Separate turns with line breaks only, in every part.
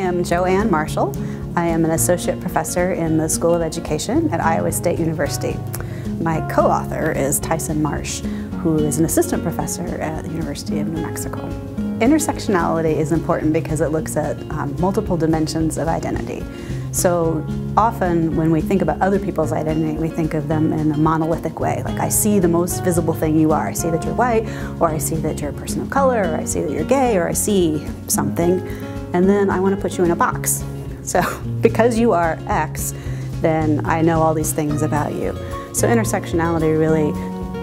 am Joanne Marshall. I am an associate professor in the School of Education at Iowa State University. My co-author is Tyson Marsh, who is an assistant professor at the University of New Mexico. Intersectionality is important because it looks at multiple dimensions of identity. So often when we think about other people's identity, we think of them in a monolithic way. Like, I see the most visible thing you are. I see that you're white, or I see that you're a person of color, or I see that you're gay, or I see something, and then I want to put you in a box. So because you are X, then I know all these things about you. So intersectionality really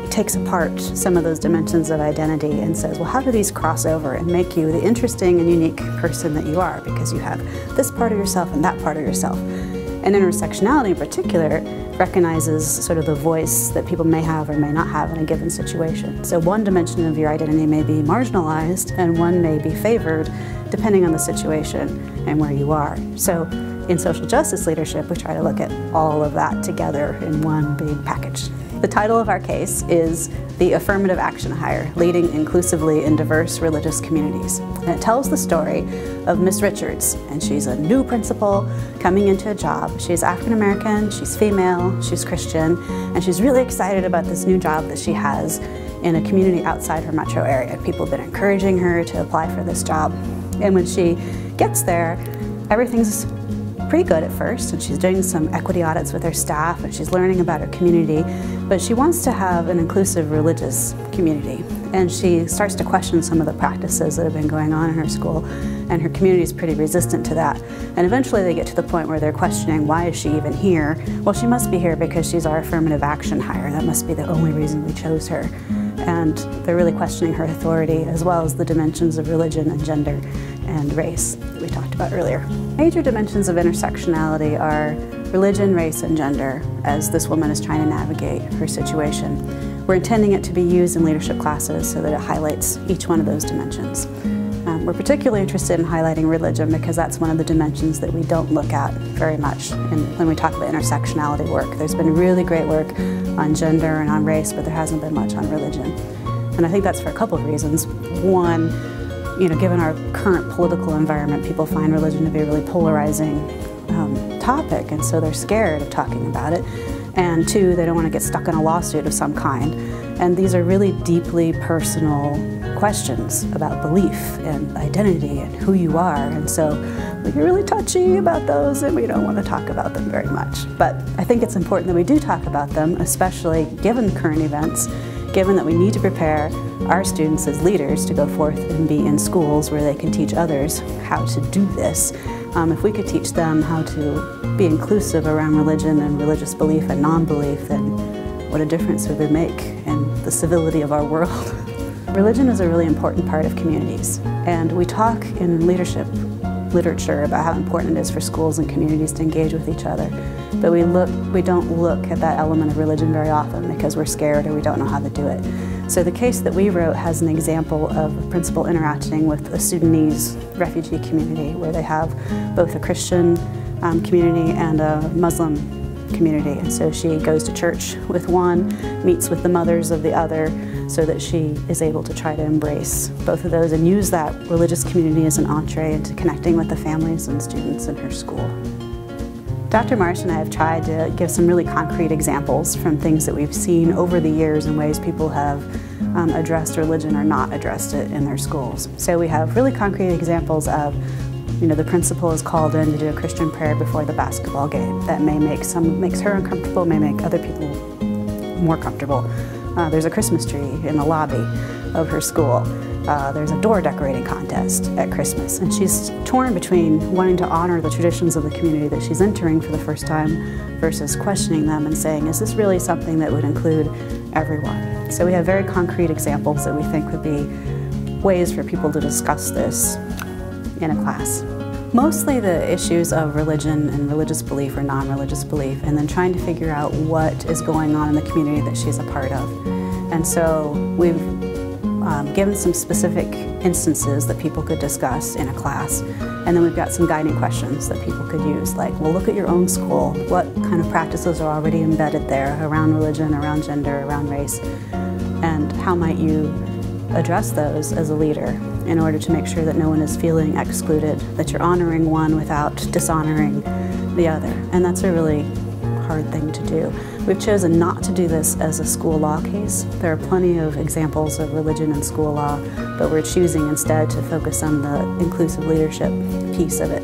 takes apart some of those dimensions of identity and says, well, how do these cross over and make you the interesting and unique person that you are, because you have this part of yourself and that part of yourself. And intersectionality in particular recognizes sort of the voice that people may have or may not have in a given situation. So one dimension of your identity may be marginalized and one may be favored depending on the situation and where you are. So in social justice leadership, we try to look at all of that together in one big package. The title of our case is The Affirmative Action Hire, Leading Inclusively in Diverse Religious Communities. And it tells the story of Miss Richards, and she's a new principal coming into a job. She's African American, she's female, she's Christian, and she's really excited about this new job that she has in a community outside her metro area. People have been encouraging her to apply for this job. And when she gets there, everything's pretty good at first, and she's doing some equity audits with her staff, and she's learning about her community, but she wants to have an inclusive religious community, and she starts to question some of the practices that have been going on in her school, and her community is pretty resistant to that. And eventually they get to the point where they're questioning, why is she even here? Well, she must be here because she's our affirmative action hire. That must be the only reason we chose her. And they're really questioning her authority, as well as the dimensions of religion and gender and race that we talked about earlier. Major dimensions of intersectionality are religion, race, and gender, as this woman is trying to navigate her situation. We're intending it to be used in leadership classes so that it highlights each one of those dimensions. We're particularly interested in highlighting religion because that's one of the dimensions that we don't look at very much when we talk about intersectionality work. There's been really great work on gender and on race, but there hasn't been much on religion. And I think that's for a couple of reasons. One, given our current political environment, people find religion to be a really polarizing topic, and so they're scared of talking about it. And two, they don't want to get stuck in a lawsuit of some kind. And these are really deeply personal questions about belief and identity and who you are. And so we get really touchy about those, and we don't want to talk about them very much. But I think it's important that we do talk about them, especially given current events, given that we need to prepare our students as leaders to go forth and be in schools where they can teach others how to do this. If we could teach them how to be inclusive around religion and religious belief and non-belief, then what a difference it would make in the civility of our world. Religion is a really important part of communities, and we talk in leadership literature about how important it is for schools and communities to engage with each other, but we don't look at that element of religion very often because we're scared or we don't know how to do it. So the case that we wrote has an example of a principal interacting with a Sudanese refugee community where they have both a Christian community and a Muslim community. And so she goes to church with one, meets with the mothers of the other, so that she is able to try to embrace both of those and use that religious community as an entree into connecting with the families and students in her school. Dr. Marsh and I have tried to give some really concrete examples from things that we've seen over the years in ways people have addressed religion or not addressed it in their schools. So we have really concrete examples of, the principal is called in to do a Christian prayer before the basketball game. That makes her uncomfortable, may make other people more comfortable. There's a Christmas tree in the lobby of her school. There's a door decorating contest at Christmas, and she's torn between wanting to honor the traditions of the community that she's entering for the first time versus questioning them and saying, is this really something that would include everyone? So we have very concrete examples that we think would be ways for people to discuss this in a class. Mostly the issues of religion and religious belief or non-religious belief, and then trying to figure out what is going on in the community that she's a part of. And so we've given some specific instances that people could discuss in a class, and then we've got some guiding questions that people could use, like, well, look at your own school. What kind of practices are already embedded there around religion, around gender, around race, and how might you address those as a leader? in order to make sure that no one is feeling excluded, that you're honoring one without dishonoring the other. And that's a really hard thing to do. We've chosen not to do this as a school law case. There are plenty of examples of religion in school law, but we're choosing instead to focus on the inclusive leadership piece of it.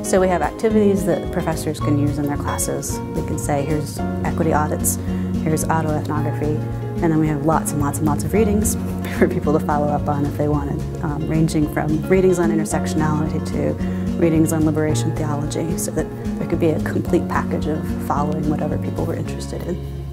So we have activities that professors can use in their classes. We can say, here's equity audits, here's autoethnography, and then we have lots and lots and lots of readings for people to follow up on if they wanted, ranging from readings on intersectionality to readings on liberation theology, so that there could be a complete package of following whatever people were interested in.